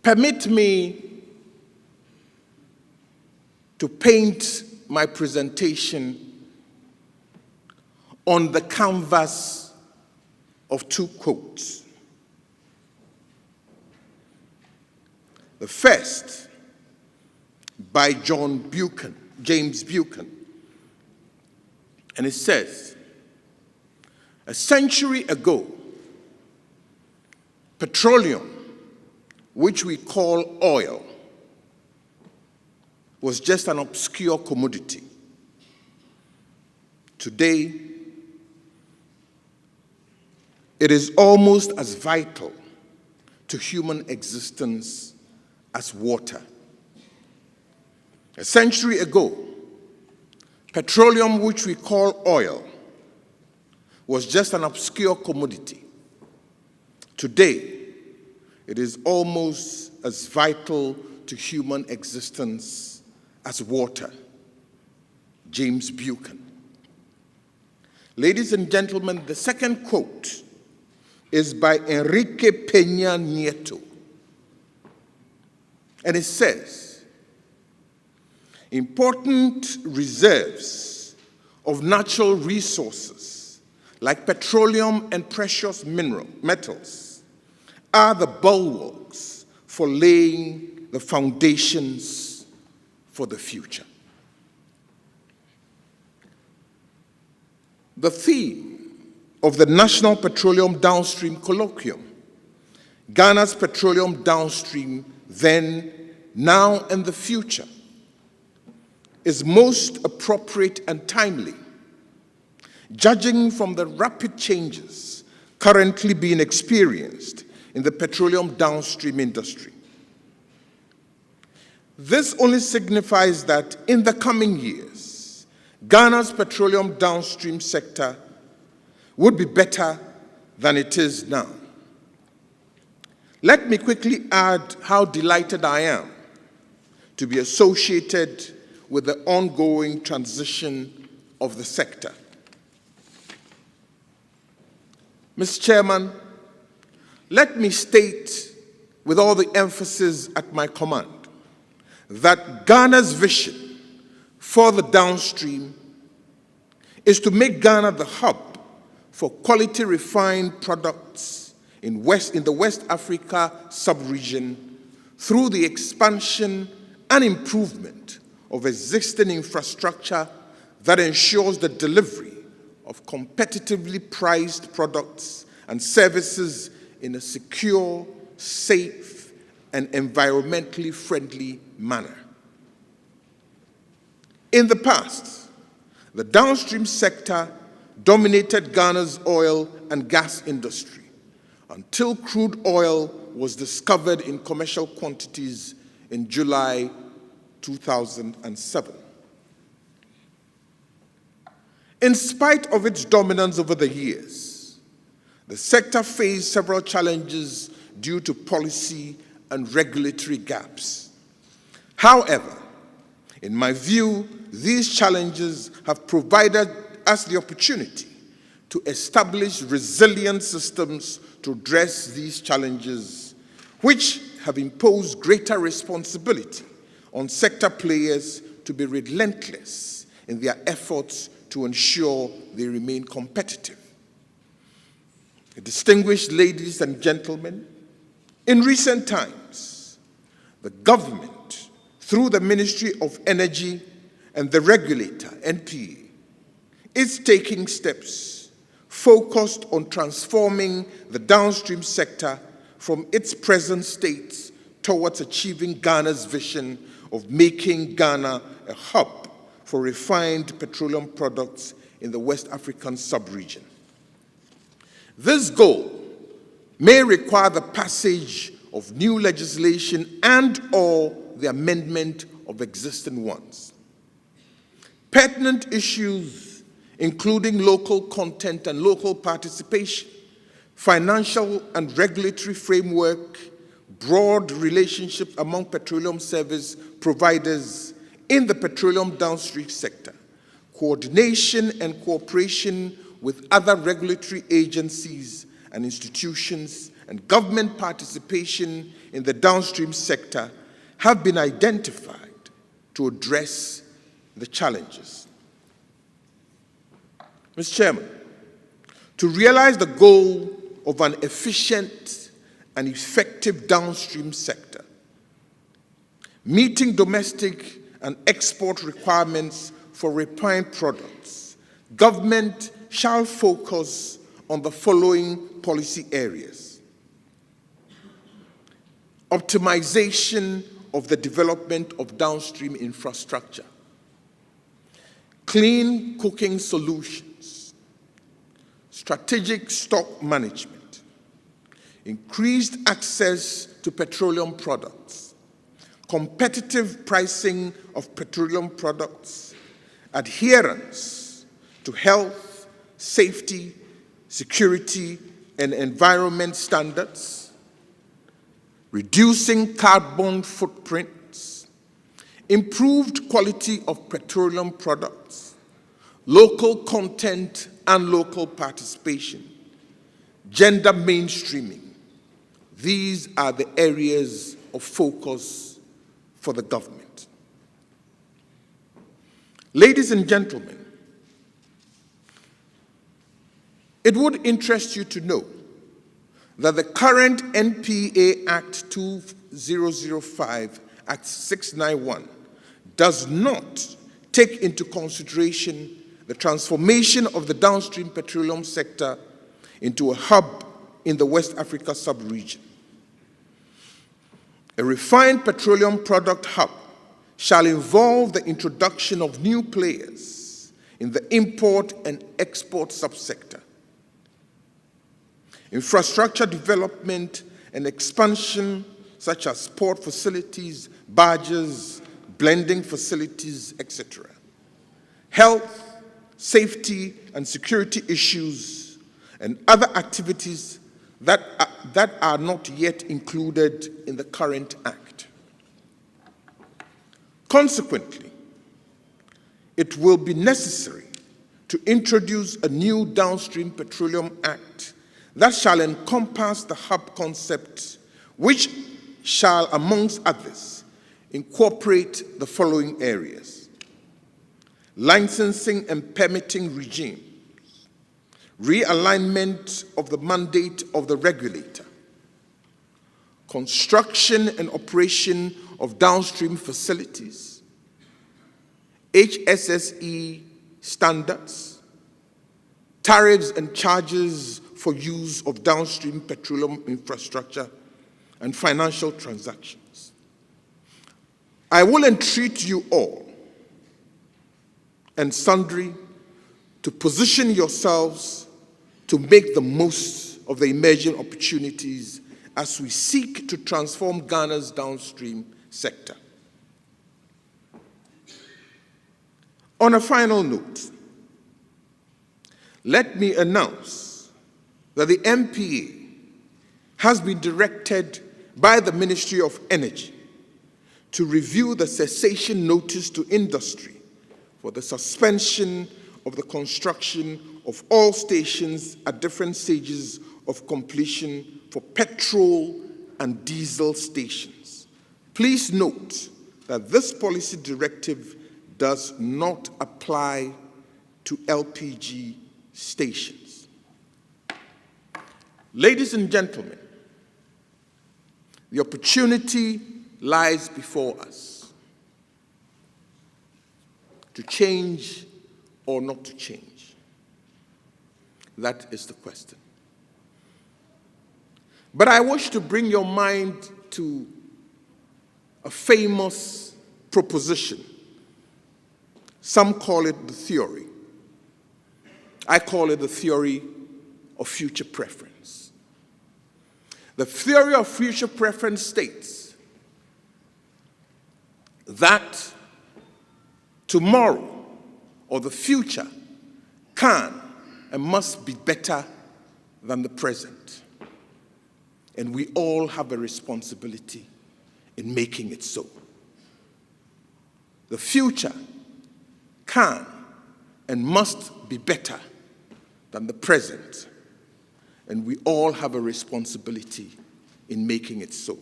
Permit me to paint my presentation on the canvas of two quotes. The first by James Buchanan, and it says, "A century ago, petroleum, which we call oil, was just an obscure commodity. Today, it is almost as vital to human existence as water. A century ago, petroleum, which we call oil, was just an obscure commodity. Today, it is almost as vital to human existence as water." James Buchanan. Ladies and gentlemen, the second quote is by Enrique Peña Nieto, and it says, "Important reserves of natural resources like petroleum and precious metals are the bulwarks for laying the foundations for the future." The theme of the National Petroleum Downstream Colloquium, Ghana's Petroleum Downstream, Then, Now, and the Future, is most appropriate and timely, judging from the rapid changes currently being experienced in the petroleum downstream industry. This only signifies that in the coming years, Ghana's petroleum downstream sector would be better than it is now. Let me quickly add how delighted I am to be associated with the ongoing transition of the sector. Mr. Chairman, let me state with all the emphasis at my command that Ghana's vision for the downstream is to make Ghana the hub for quality refined products in the West Africa sub-region through the expansion and improvement of existing infrastructure that ensures the delivery of competitively priced products and services in a secure, safe, and environmentally friendly manner. In the past, the downstream sector dominated Ghana's oil and gas industry until crude oil was discovered in commercial quantities in July 2007. In spite of its dominance over the years, the sector faced several challenges due to policy and regulatory gaps. However, in my view, these challenges have provided us the opportunity to establish resilient systems to address these challenges, which have imposed greater responsibility on sector players to be relentless in their efforts to ensure they remain competitive. Distinguished ladies and gentlemen, in recent times, the government, through the Ministry of Energy and the regulator, NPA, is taking steps focused on transforming the downstream sector from its present state towards achieving Ghana's vision of making Ghana a hub for refined petroleum products in the West African sub-region. This goal may require the passage of new legislation and/or the amendment of existing ones. Pertinent issues including local content and local participation, financial and regulatory framework, broad relationships among petroleum service providers in the petroleum downstream sector, coordination and cooperation with other regulatory agencies and institutions, and government participation in the downstream sector have been identified to address the challenges. Mr. Chairman, to realize the goal of an efficient and effective downstream sector, meeting domestic and export requirements for refined products, government shall focus on the following policy areas: optimization of the development of downstream infrastructure, clean cooking solutions, strategic stock management, increased access to petroleum products, competitive pricing of petroleum products, adherence to health, safety, security, and environment standards, reducing carbon footprints, improved quality of petroleum products, local content and local participation, gender mainstreaming. These are the areas of focus for the government. Ladies and gentlemen, it would interest you to know that the current NPA Act 2005, Act 691, does not take into consideration the transformation of the downstream petroleum sector into a hub in the West Africa sub-region. A refined petroleum product hub shall involve the introduction of new players in the import and export subsector. Infrastructure development and expansion, such as port facilities, barges, blending facilities, etc. Health, safety, and security issues, and other activities that are not yet included in the current Act. Consequently, it will be necessary to introduce a new Downstream Petroleum Act that shall encompass the hub concept, which shall, amongst others, incorporate the following areas: licensing and permitting regimes, realignment of the mandate of the regulator, construction and operation of downstream facilities, HSSE standards, tariffs and charges for use of downstream petroleum infrastructure, and financial transactions. I will entreat you all and sundry to position yourselves to make the most of the emerging opportunities as we seek to transform Ghana's downstream sector. On a final note, let me announce that the MPA has been directed by the Ministry of Energy to review the cessation notice to industry for the suspension of the construction of all stations at different stages of completion for petrol and diesel stations. Please note that this policy directive does not apply to LPG stations. Ladies and gentlemen, the opportunity lies before us to change or not to change. That is the question. But I wish to bring your mind to a famous proposition. Some call it the theory. I call it the theory of future preference. The theory of future preference states that tomorrow or the future can and must be better than the present. And we all have a responsibility in making it so. The future can and must be better than the present. and we all have a responsibility in making it so.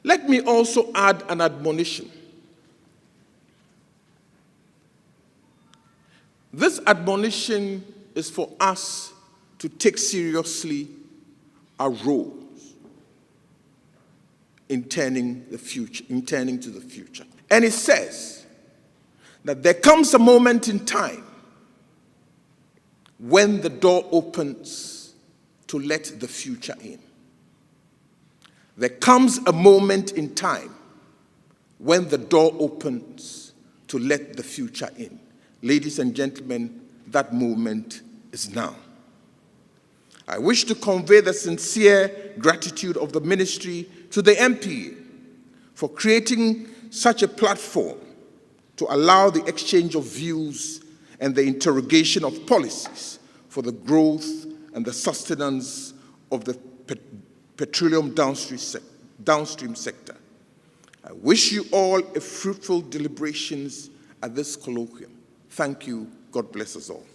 Let me also add an admonition. This admonition is for us to take seriously our roles in turning to the future. And it says that there comes a moment in time when the door opens to let the future in. There comes a moment in time when the door opens to let the future in. Ladies and gentlemen, that moment is now. I wish to convey the sincere gratitude of the ministry to the MPA for creating such a platform to allow the exchange of views and the interrogation of policies for the growth and the sustenance of the petroleum downstream sector. I wish you all a fruitful deliberations at this colloquium. Thank you. God bless us all.